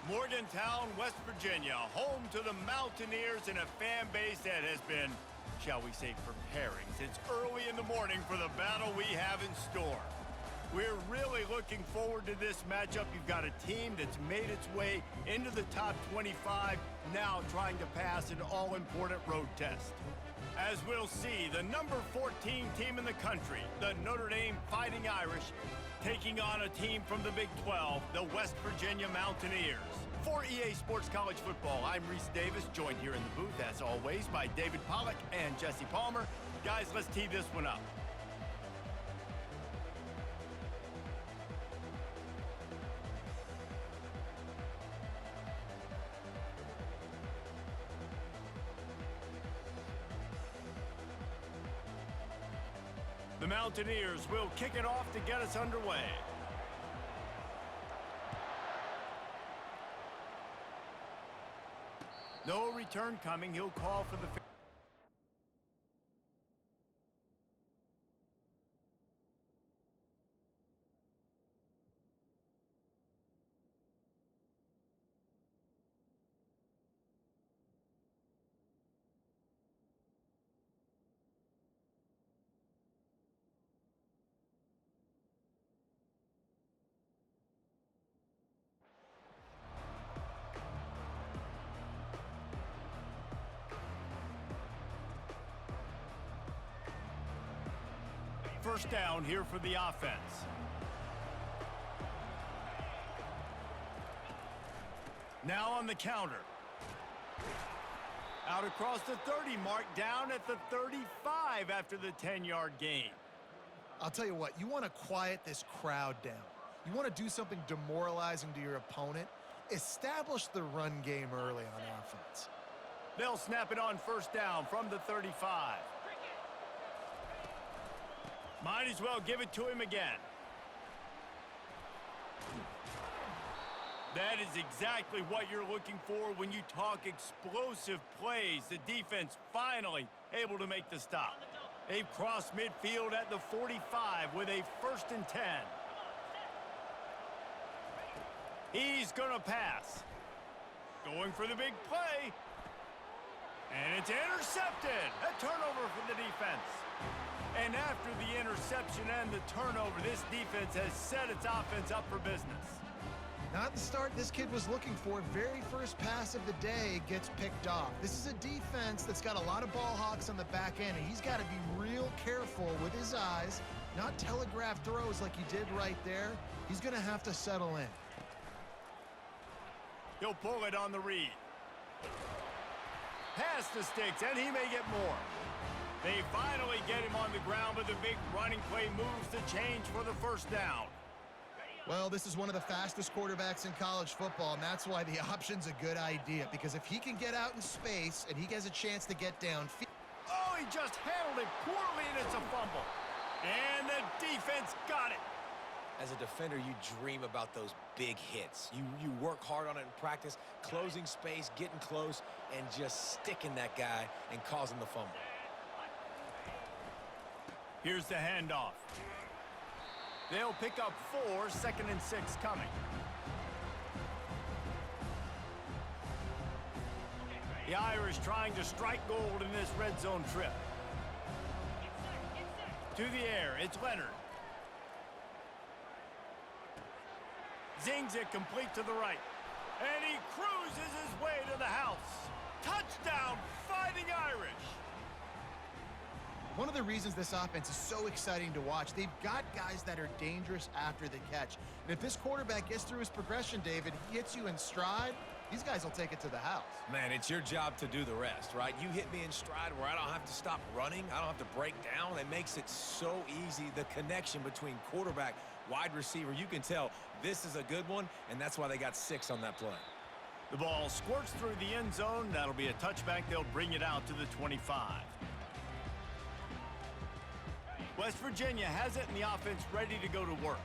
Morgantown, West Virginia, home to the Mountaineers and a fan base that has been, shall we say, preparing since early in the morning for the battle we have in store. We're really looking forward to this matchup. You've got a team that's made its way into the top 25, now trying to pass an all-important road test. As we'll see, the number 14 team in the country, the Notre Dame Fighting Irish, taking on a team from the Big 12, the West Virginia Mountaineers. For EA Sports College Football, I'm Reese Davis, joined here in the booth, as always, by David Pollack and Jesse Palmer. Guys, let's tee this one up. The Mountaineers will kick it off to get us underway. No return coming. He'll call for the... First down here for the offense. Now on the counter. Out across the 30 mark, down at the 35 after the 10-yard gain. I'll tell you what, you want to quiet this crowd down. You want to do something demoralizing to your opponent. Establish the run game early on offense. They'll snap it on first down from the 35. Might as well give it to him again. That is exactly what you're looking for when you talk explosive plays. The defense finally able to make the stop. They've crossed midfield at the 45 with a 1st and 10. He's going to pass. Going for the big play. And it's intercepted. A turnover for the defense. And after the interception and the turnover, this defense has set its offense up for business. Not the start this kid was looking for. Very first pass of the day gets picked off. This is a defense that's got a lot of ball hawks on the back end, and he's got to be real careful with his eyes, not telegraph throws like he did right there. He's going to have to settle in. He'll pull it on the read. Pass the sticks, and he may get more. They finally get him on the ground, but the big running play moves the change for the first down. Well, this is one of the fastest quarterbacks in college football, and that's why the option's a good idea, because if he can get out in space and he has a chance to get downfield. Oh, he just handled it poorly, and it's a fumble. And the defense got it. As a defender, you dream about those big hits. You work hard on it in practice, closing space, getting close, and just sticking that guy and causing the fumble. Here's the handoff. They'll pick up 4, 2nd and 6 coming. The Irish trying to strike gold in this red zone trip. To the air, it's Leonard. Zings it complete to the right. And he cruises his way to the house. Touchdown, Fighting Irish! One of the reasons this offense is so exciting to watch, they've got guys that are dangerous after the catch. And if this quarterback gets through his progression, David, he hits you in stride, these guys will take it to the house. Man, it's your job to do the rest, right? You hit me in stride where I don't have to stop running. I don't have to break down. It makes it so easy. The connection between quarterback, wide receiver, you can tell this is a good one, and that's why they got 6 on that play. The ball squirts through the end zone. That'll be a touchback. They'll bring it out to the 25. West Virginia has it, and the offense ready to go to work.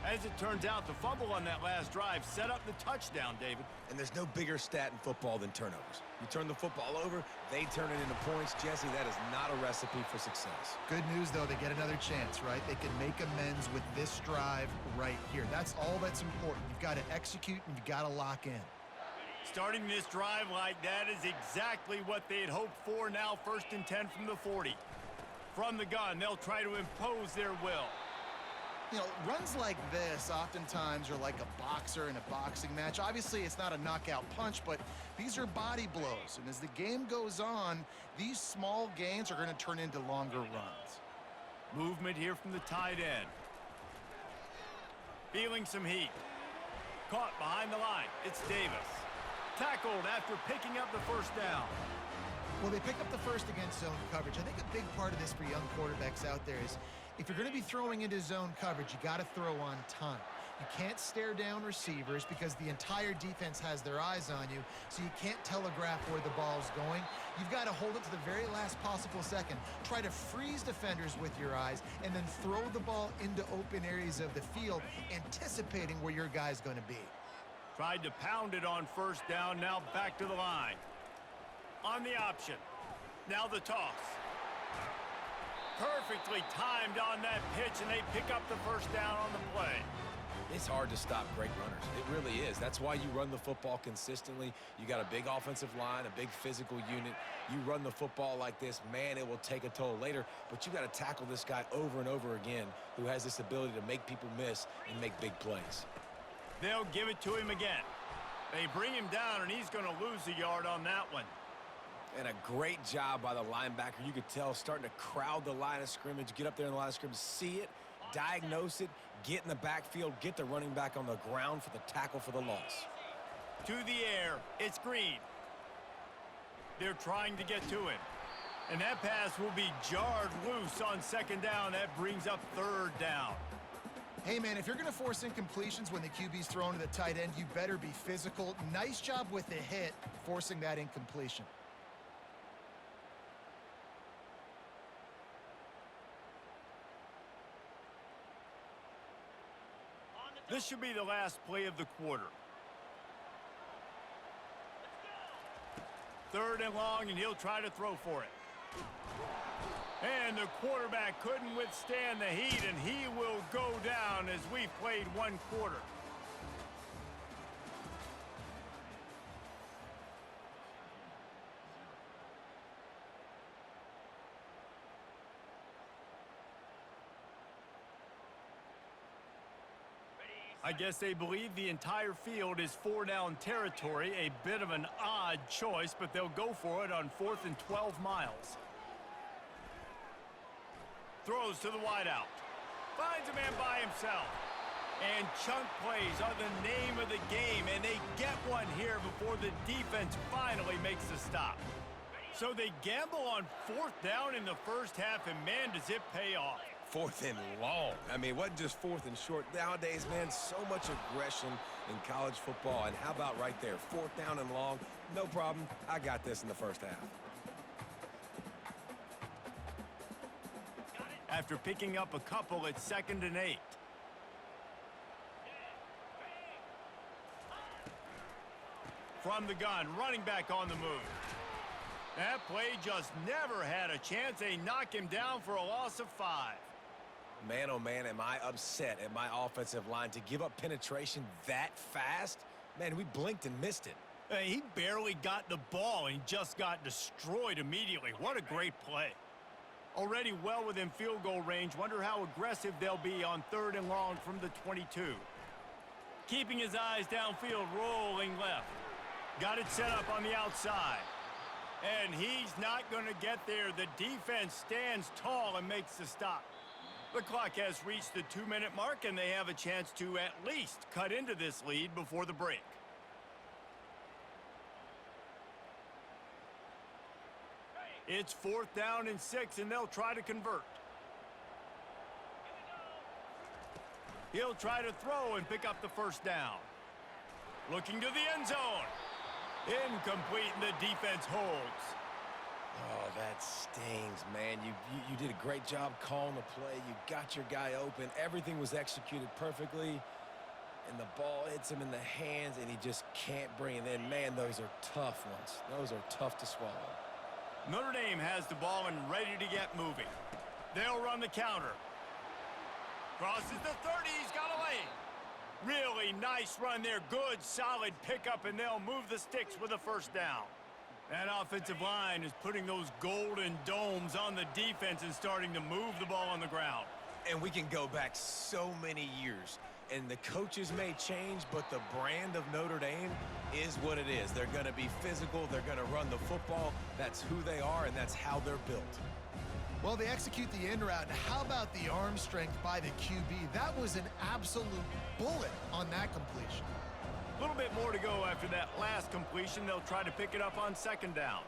As it turns out, the fumble on that last drive set up the touchdown, David. And there's no bigger stat in football than turnovers. You turn the football over, they turn it into points. Jesse, that is not a recipe for success. Good news, though, they get another chance, right? They can make amends with this drive right here. That's all that's important. You've got to execute, and you've got to lock in. Starting this drive like that is exactly what they had hoped for. Now 1st and 10 from the 40. From the gun, they'll try to impose their will. You know, runs like this oftentimes are like a boxer in a boxing match. Obviously, it's not a knockout punch, but these are body blows. And as the game goes on, these small gains are going to turn into longer runs. Movement here from the tight end. Feeling some heat. Caught behind the line. It's Davis. Tackled after picking up the first down. Well, they pick up the first against zone coverage. I think a big part of this for young quarterbacks out there is if you're going to be throwing into zone coverage, you got to throw on time. You can't stare down receivers because the entire defense has their eyes on you, so you can't telegraph where the ball's going. You've got to hold it to the very last possible second. Try to freeze defenders with your eyes and then throw the ball into open areas of the field, anticipating where your guy's going to be. Tried to pound it on first down, now back to the line. On the option. Now the toss. Perfectly timed on that pitch, and they pick up the first down on the play. It's hard to stop great runners. It really is. That's why you run the football consistently. You got a big offensive line, a big physical unit. You run the football like this, man, it will take a toll later. But you got to tackle this guy over and over again who has this ability to make people miss and make big plays. They'll give it to him again. They bring him down, and he's going to lose a yard on that one. And a great job by the linebacker. You could tell starting to crowd the line of scrimmage, get up there in the line of scrimmage, see it, diagnose it, get in the backfield, get the running back on the ground for the tackle for the loss. To the air, it's Green. They're trying to get to him. And that pass will be jarred loose on second down. That brings up third down. Hey, man, if you're going to force incompletions when the QB's thrown to the tight end, you better be physical. Nice job with the hit, forcing that incompletion. This should be the last play of the quarter. 3rd and long, and he'll try to throw for it. And the quarterback couldn't withstand the heat, and he will go down as we played one quarter. I guess they believe the entire field is 4-down territory. A bit of an odd choice, but they'll go for it on 4th and 12 miles. Throws to the wideout. Finds a man by himself. And chunk plays are the name of the game, and they get one here before the defense finally makes the stop. So they gamble on 4th down in the first half, and man, does it pay off. 4th and long. I mean, it wasn't just 4th and short. Nowadays, man, so much aggression in college football. And how about right there? 4th down and long. No problem. I got this in the first half. After picking up a couple, it's 2nd and 8. From the gun, running back on the move. That play just never had a chance. They knock him down for a loss of 5. Man, oh man, am I upset at my offensive line to give up penetration that fast? Man, we blinked and missed it. He barely got the ball and just got destroyed immediately. What a great play. Already well within field goal range. Wonder how aggressive they'll be on 3rd and long from the 22. Keeping his eyes downfield, rolling left. Got it set up on the outside. And he's not going to get there. The defense stands tall and makes the stop. The clock has reached the 2-minute mark, and they have a chance to at least cut into this lead before the break. It's 4th down and 6, and they'll try to convert. He'll try to throw and pick up the first down. Looking to the end zone. Incomplete, and the defense holds. Oh, that stings, man. You did a great job calling the play. You got your guy open. Everything was executed perfectly. And the ball hits him in the hands, and he just can't bring it in. Man, those are tough ones. Those are tough to swallow. Notre Dame has the ball and ready to get moving. They'll run the counter. Crosses the 30. He's got a lane. Really nice run there. Good, solid pickup, and they'll move the sticks with a first down. That offensive line is putting those golden domes on the defense and starting to move the ball on the ground. And we can go back so many years. And the coaches may change, but the brand of Notre Dame is what it is. They're going to be physical. They're going to run the football. That's who they are, and that's how they're built. Well, they execute the in route. How about the arm strength by the QB? That was an absolute bullet on that completion. A little bit more to go after that last completion. They'll try to pick it up on second down.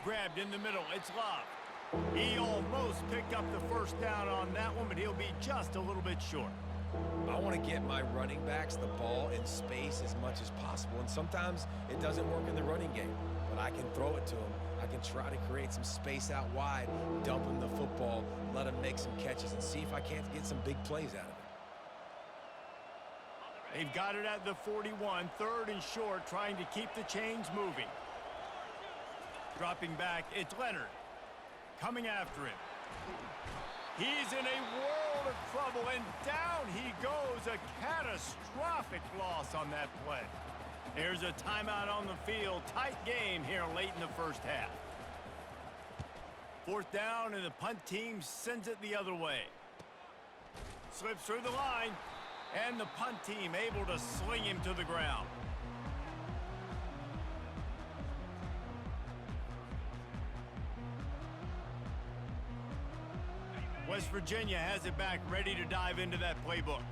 Grabbed in the middle. It's Love. He almost picked up the first down on that one, but he'll be just a little bit short. I want to get my running backs the ball in space as much as possible, and sometimes it doesn't work in the running game, but I can throw it to them. I can try to create some space out wide, dump him the football, let him make some catches, and see if I can't get some big plays out of it. They've got it at the 41, third and short, trying to keep the chains moving. Dropping back, it's Leonard. Coming after him. He's in a world of trouble, and down he goes. A catastrophic loss on that play. There's a timeout on the field. Tight game here late in the first half. Fourth down, and the punt team sends it the other way. Slips through the line, and the punt team able to sling him to the ground. West Virginia has it back, ready to dive into that playbook.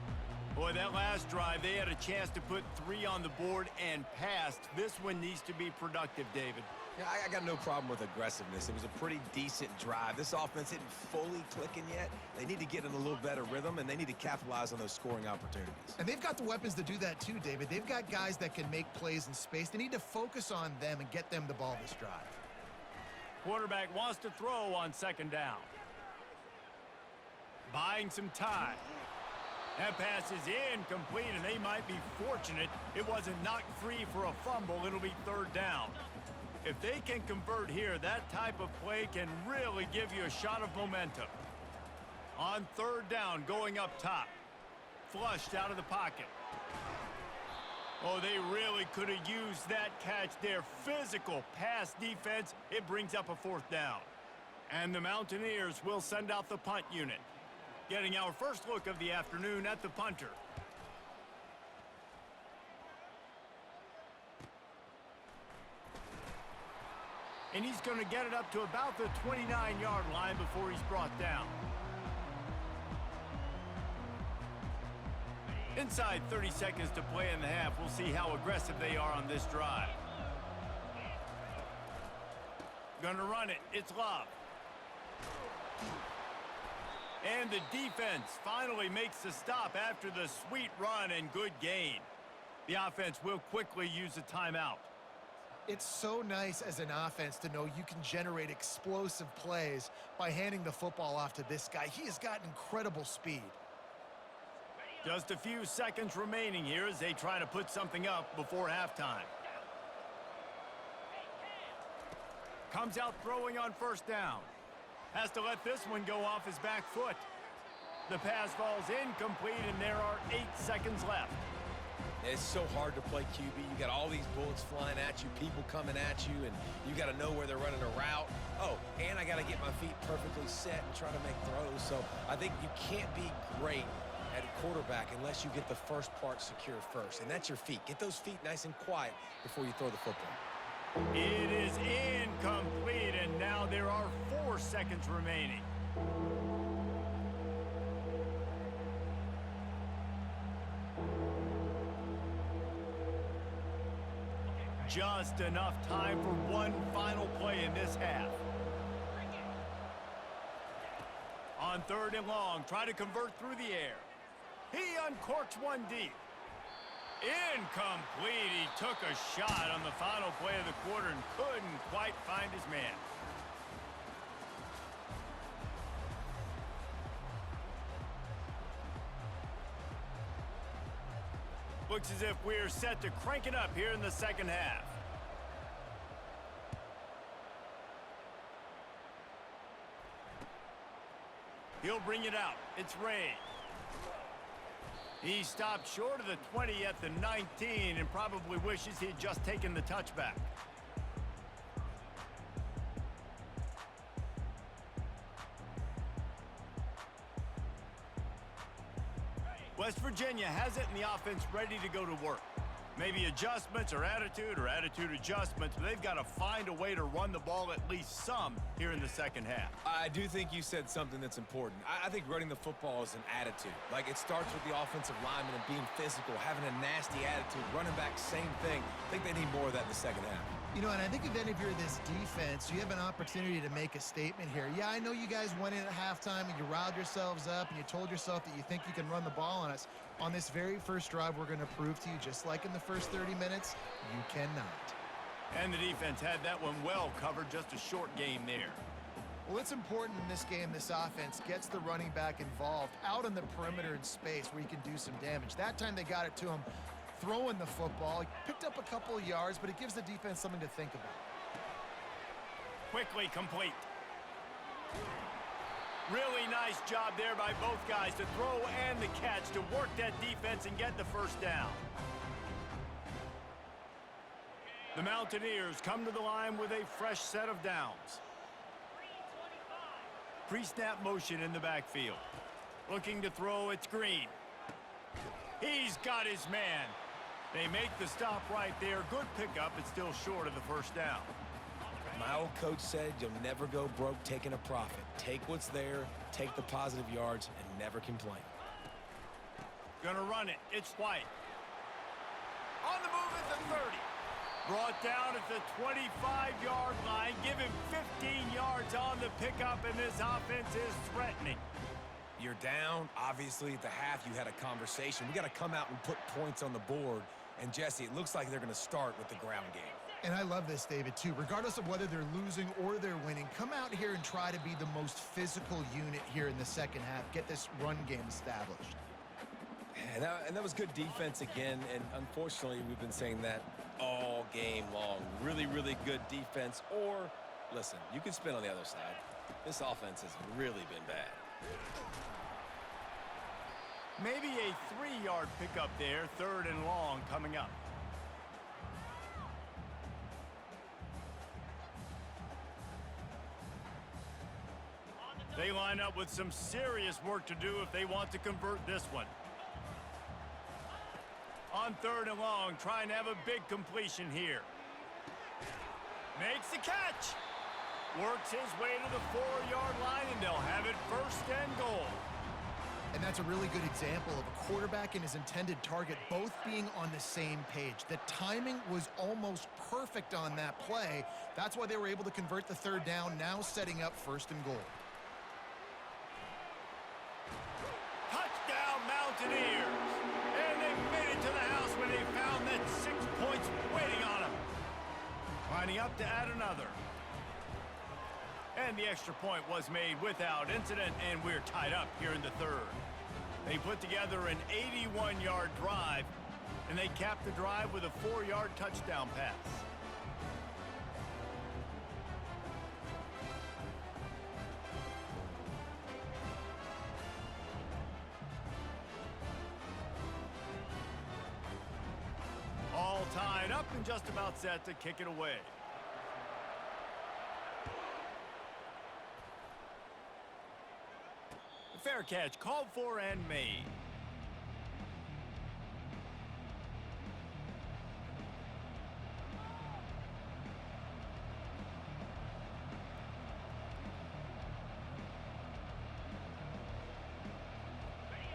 Boy, that last drive, they had a chance to put 3 on the board and passed. This one needs to be productive, David. Yeah, I got no problem with aggressiveness. It was a pretty decent drive. This offense isn't fully clicking yet. They need to get in a little better rhythm, and they need to capitalize on those scoring opportunities. And they've got the weapons to do that too, David. They've got guys that can make plays in space. They need to focus on them and get them the ball this drive. Quarterback wants to throw on second down. Buying some time. That pass is incomplete, and they might be fortunate it wasn't knocked free for a fumble. It'll be third down. If they can convert here, that type of play can really give you a shot of momentum. On third down, going up top. Flushed out of the pocket. Oh, they really could have used that catch there. Physical pass defense. It brings up a fourth down. And the Mountaineers will send out the punt unit. Getting our first look of the afternoon at the punter. And he's going to get it up to about the 29-yard line before he's brought down. Inside 30 seconds to play in the half. We'll see how aggressive they are on this drive. Gonna run it. It's Love. And the defense finally makes the stop after the sweet run and good gain. The offense will quickly use a timeout. It's so nice as an offense to know you can generate explosive plays by handing the football off to this guy. He has got incredible speed. Just a few seconds remaining here as they try to put something up before halftime. Comes out throwing on first down. Has to let this one go off his back foot. The pass falls incomplete, and there are 8 seconds left. It's so hard to play QB. You got all these bullets flying at you, people coming at you, and you got to know where they're running a route. Oh, and I got to get my feet perfectly set and try to make throws. So I think you can't be great at a quarterback unless you get the first part secure first, and that's your feet. Get those feet nice and quiet before you throw the football. It is incomplete, and now there are 4 seconds remaining. Just enough time for one final play in this half. On third and long, try to convert through the air. He uncorks one deep. Incomplete. He took a shot on the final play of the quarter and couldn't quite find his man. Looks as if we're set to crank it up here in the second half. He'll bring it out. It's Ray. He stopped short of the 20 at the 19 and probably wishes he had just taken the touchback. West Virginia has it in the offense ready to go to work. Maybe adjustments or attitude adjustments, but they've got to find a way to run the ball at least some here in the second half. I do think you said something that's important. I think running the football is an attitude. Like, it starts with the offensive lineman and being physical, having a nasty attitude. Running back, same thing. I think they need more of that in the second half. You know, and I think even if you're this defense, you have an opportunity to make a statement here. Yeah, I know you guys went in at halftime and you riled yourselves up and you told yourself that you think you can run the ball on us. On this very first drive, we're going to prove to you, just like in the first 30 minutes, you cannot. And the defense had that one well covered, just a short game there. Well, it's important in this game this offense gets the running back involved out on the perimeter in space where he can do some damage. That time they got it to him throwing the football. He picked up a couple of yards, but it gives the defense something to think about. Quickly complete. Really nice job there by both guys to throw and the catch to work that defense and get the first down. The Mountaineers come to the line with a fresh set of downs. Pre-snap motion in the backfield. Looking to throw, it's Green. He's got his man. They make the stop right there. Good pickup, but still short of the first down. My old coach said you'll never go broke taking a profit. Take what's there, take the positive yards, and never complain. Gonna run it. It's White. On the move at the 30. Brought down at the 25-yard line. Give him 15 yards on the pickup, and this offense is threatening. You're down. Obviously, at the half, you had a conversation. We got to come out and put points on the board. And, Jesse, it looks like they're going to start with the ground game. And I love this, David, too. Regardless of whether they're losing or they're winning, come out here and try to be the most physical unit here in the second half. Get this run game established. And that was good defense again. And, unfortunately, we've been saying that all game long. Really, really good defense. Or, listen, you can spin on the other side. This offense has really been bad. Maybe a 3-yard pickup there, 3rd and long coming up. They line up with some serious work to do if they want to convert this one. On 3rd and long, trying to have a big completion here. Makes the catch. Works his way to the 4-yard line, and they'll have it 1st and goal. And that's a really good example of a quarterback and his intended target both being on the same page. The timing was almost perfect on that play. That's why they were able to convert the 3rd down, now setting up 1st and goal. Touchdown, Mountaineers! And they made it to the house when they found that 6 points waiting on them. Lining up to add another. And the extra point was made without incident, and we're tied up here in the 3rd. They put together an 81-yard drive, and they capped the drive with a 4-yard touchdown pass. All tied up and just about set to kick it away. Fair catch called for and made.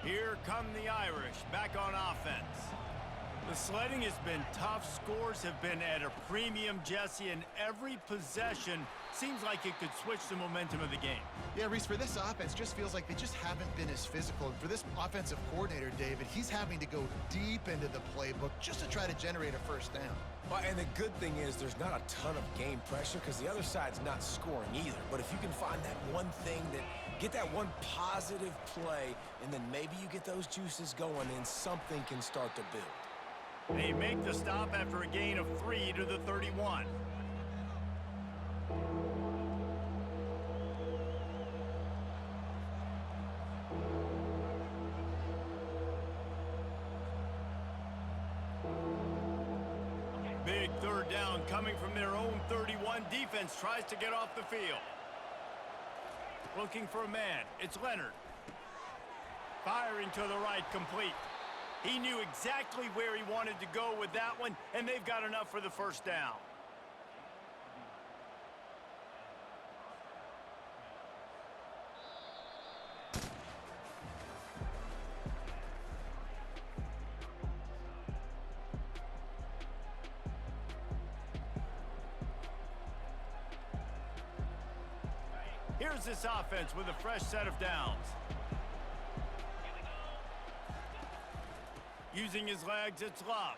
Here come the Irish back on offense. The sledding has been tough. Scores have been at a premium, Jesse, and every possession seems like it could switch the momentum of the game. Yeah, Reese, for this offense, just feels like they just haven't been as physical. And for this offensive coordinator, David, he's having to go deep into the playbook just to try to generate a 1st down. Well, and the good thing is there's not a ton of game pressure because the other side's not scoring either. But if you can find that one thing get that one positive play, and then maybe you get those juices going and something can start to build. They make the stop after a gain of 3 to the 31. down coming from their own 31. Defense tries to get off the field. Looking for a man. It's Leonard. Firing to the right, complete. He knew exactly where he wanted to go with that one, and they've got enough for the first down. Here's this offense with a fresh set of downs. Using his legs, it's Love.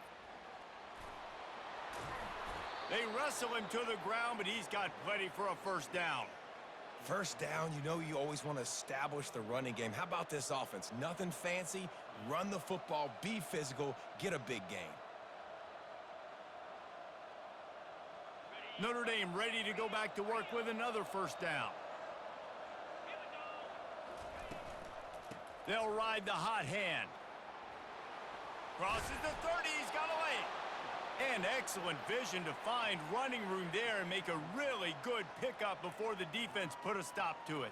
They wrestle him to the ground, but he's got plenty for a first down. First down, you know you always want to establish the running game. How about this offense? Nothing fancy. Run the football, be physical, get a big gain. Notre Dame ready to go back to work with another first down. They'll ride the hot hand. Crosses the 30, he's got away. And excellent vision to find running room there and make a really good pickup before the defense put a stop to it.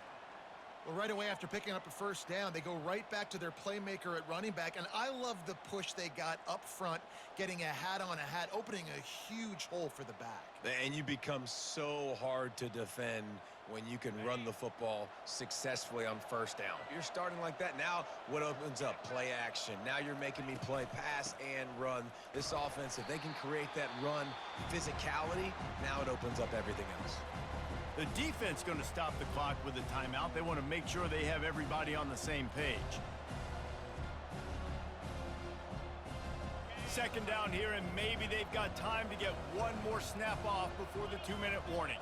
Well, right away after picking up a first down, they go right back to their playmaker at running back. And I love the push they got up front, getting a hat on a hat, opening a huge hole for the back. And you become so hard to defend when you can run the football successfully on first down. You're starting like that. Now what opens up? Play action. Now you're making me play pass and run. This offense, if they can create that run physicality, now it opens up everything else. The defense going to stop the clock with a timeout. They want to make sure they have everybody on the same page. Second down here, and maybe they've got time to get one more snap off before the 2-minute warning.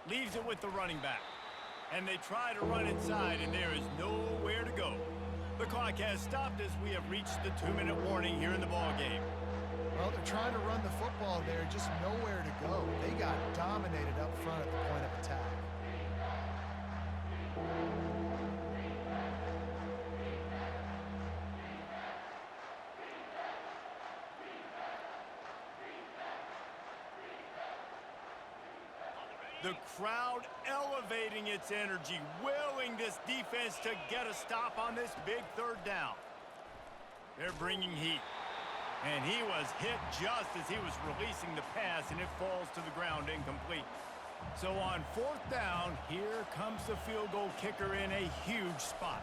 Leaves it with the running back. And they try to run inside, and there is nowhere to go. The clock has stopped as we have reached the 2-minute warning here in the ballgame. Well, they're trying to run the football there, just nowhere to go. They got dominated up front at the point of attack. The crowd elevating its energy, willing this defense to get a stop on this big third down. They're bringing heat. And he was hit just as he was releasing the pass, and it falls to the ground incomplete. So on fourth down, here comes the field goal kicker in a huge spot.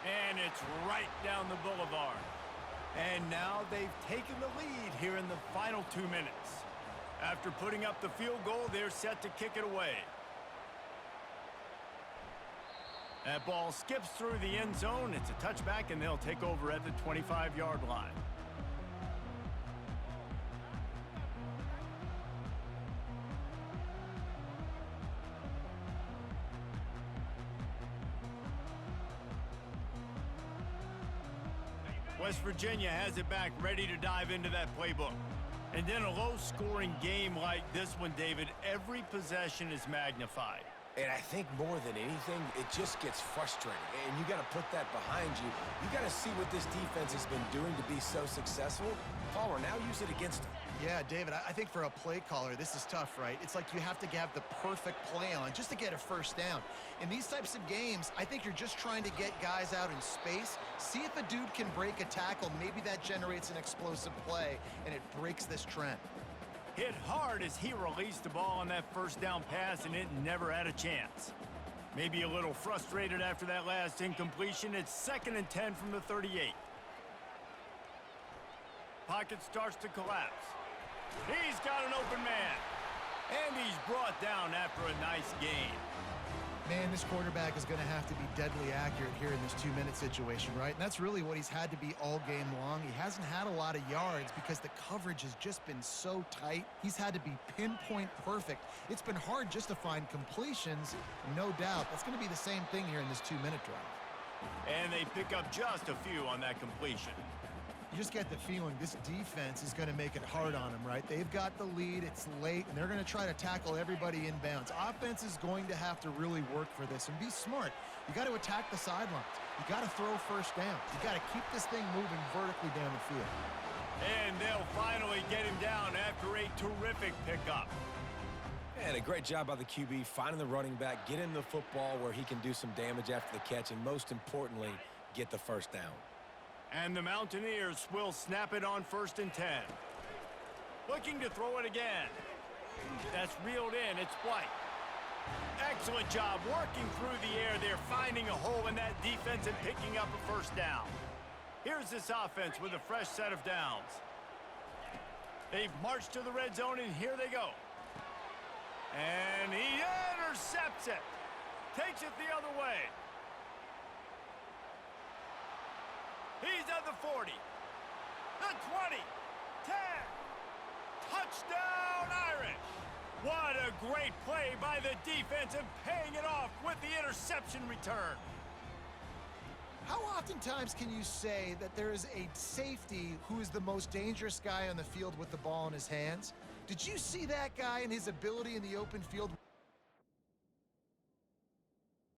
And it's right down the boulevard. And now they've taken the lead here in the final 2 minutes. After putting up the field goal, they're set to kick it away. That ball skips through the end zone. It's a touchback, and they'll take over at the 25-yard line. West Virginia has it back, ready to dive into that playbook. And in a low-scoring game like this one, David, every possession is magnified. And I think more than anything, it just gets frustrating. And you got to put that behind you. You got to see what this defense has been doing to be so successful. Palmer, now use it against them. Yeah, David, I think for a play caller, this is tough, right? It's like you have to have the perfect play on just to get a first down. In these types of games, I think you're just trying to get guys out in space, see if a dude can break a tackle. Maybe that generates an explosive play, and it breaks this trend. Hit hard as he released the ball on that first down pass, and it never had a chance. Maybe a little frustrated after that last incompletion. It's 2nd and 10 from the 38. Pocket starts to collapse. He's got an open man. And he's brought down after a nice gain. Man, this quarterback is going to have to be deadly accurate here in this 2-minute situation, right? And that's really what he's had to be all game long. He hasn't had a lot of yards because the coverage has just been so tight. He's had to be pinpoint perfect. It's been hard just to find completions, no doubt. That's going to be the same thing here in this 2-minute drive. And they pick up just a few on that completion. You just get the feeling this defense is going to make it hard on them, right? They've got the lead, it's late, and they're going to try to tackle everybody inbounds. Offense is going to have to really work for this and be smart. You got to attack the sidelines. You got to throw first down. You got to keep this thing moving vertically down the field. And they'll finally get him down after a terrific pickup. And a great job by the QB finding the running back, getting the football where he can do some damage after the catch, and most importantly, get the first down. And the Mountaineers will snap it on 1st and 10. Looking to throw it again. That's reeled in. It's White. Excellent job working through the air there, finding a hole in that defense and picking up a first down. Here's this offense with a fresh set of downs. They've marched to the red zone, and here they go. And he intercepts it. Takes it the other way. He's at the 40, the 20, 10. Touchdown, Irish. What a great play by the defense and paying it off with the interception return. How oftentimes can you say that there is a safety who is the most dangerous guy on the field with the ball in his hands? Did you see that guy and his ability in the open field?